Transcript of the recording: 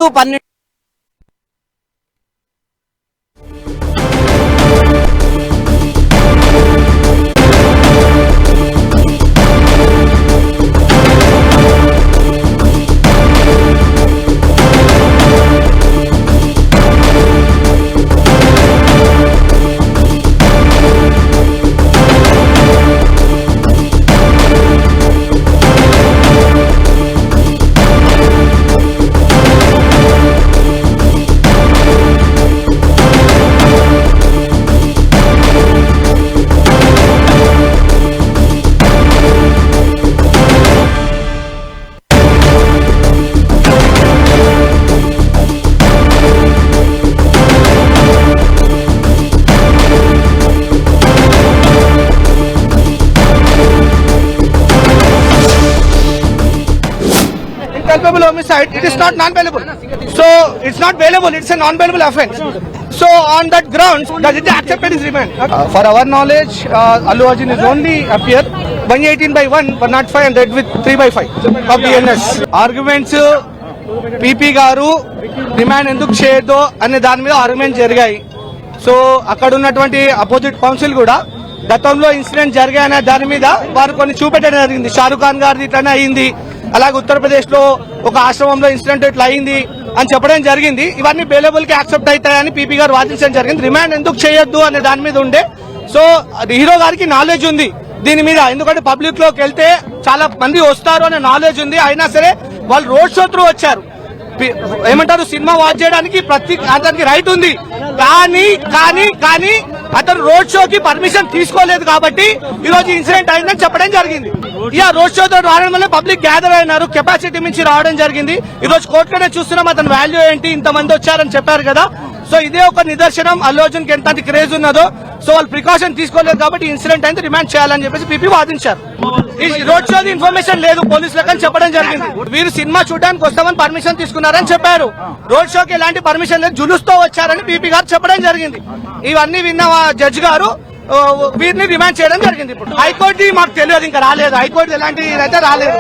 12 culpable homicide, it is not non-bailable. So it's not bailable, it's a non-bailable offence. So on that grounds, does it accepted his remand? For our knowledge, Allu Arjun is only appear 118/1, 105 and read with 3/5 of the NS. Arguments, PP గారు demand ఎందుకు చేయొద్దు అనే దాని మీద argument జరిగాయి. So అక్కడ ఉన్నటువంటి opposite council కూడా గతంలో ఇన్సిడెంట్ జరిగాయనే దాని మీద వారు కొన్ని చూపెట్టడం జరిగింది. షారుఖ్ ఖాన్ గారిది ఇట్లానే అయింది, అలాగే ఉత్తరప్రదేశ్ లో ఒక ఆశ్రమంలో ఇన్సిడెంట్ ఇట్లా అయింది అని చెప్పడం జరిగింది. ఇవన్నీ బెయిలబుల్ కి యాక్సెప్ట్ అవుతాయని పీపీ గారు వాదించడం జరిగింది. రిమాండ్ ఎందుకు చేయొద్దు అనే దాని మీద ఉండే. సో హీరో గారికి నాలెడ్జ్ ఉంది దీని మీద, ఎందుకంటే పబ్లిక్ లోకి వెళ్తే చాలా మంది వస్తారు అనే నాలెడ్జ్ ఉంది. అయినా సరే వాళ్ళు రోడ్ షో త్రూ వచ్చారు. ఏమంటారు, సినిమా వాచ్ చేయడానికి ప్రతి అతనికి రైట్ ఉంది. కానీ కానీ కానీ అతను రోడ్ షోకి పర్మిషన్ తీసుకోలేదు కాబట్టి ఈ రోజు ఇన్సిడెంట్ అయిందని చెప్పడం జరిగింది. ఇక రోడ్ షో తో రావడం వల్ల పబ్లిక్ గ్యాదర్ అయినారు, కెపాసిటీ మించి రావడం జరిగింది. ఈ రోజు కోర్టులోనే చూస్తున్నాం అతని వాల్యూ ఏంటి, ఇంతమంది వచ్చారని చెప్పారు కదా. సో ఇదే ఒక నిదర్శనం అల్లు అర్జున్ కి ఎంత క్రేజ్ ఉన్నదో. సో వాళ్ళు ప్రికాషన్ తీసుకోలేదు కాబట్టి ఇన్సిడెంట్ అయితే రిమాండ్ చేయాలని చెప్పేసి పీపీ వాదించారు. ఈ రోడ్ షో ఇన్ఫర్మేషన్ లేదు పోలీసులకు అని చెప్పడం జరిగింది. వీరు సినిమా చూడడానికి వస్తామని పర్మిషన్ తీసుకున్నారని చెప్పారు. రోడ్ షోకి ఎలాంటి పర్మిషన్ లేదు, జులుస్తో వచ్చారని పీపీ గారు చెప్పడం జరిగింది. ఇవన్నీ విన్న జడ్జి గారు వీరిని రిమాండ్ చేయడం జరిగింది. ఇప్పుడు హైకోర్టు మాకు తెలియదు, ఇంకా రాలేదు. హైకోర్టు ఎలాంటి అయితే రాలేదు.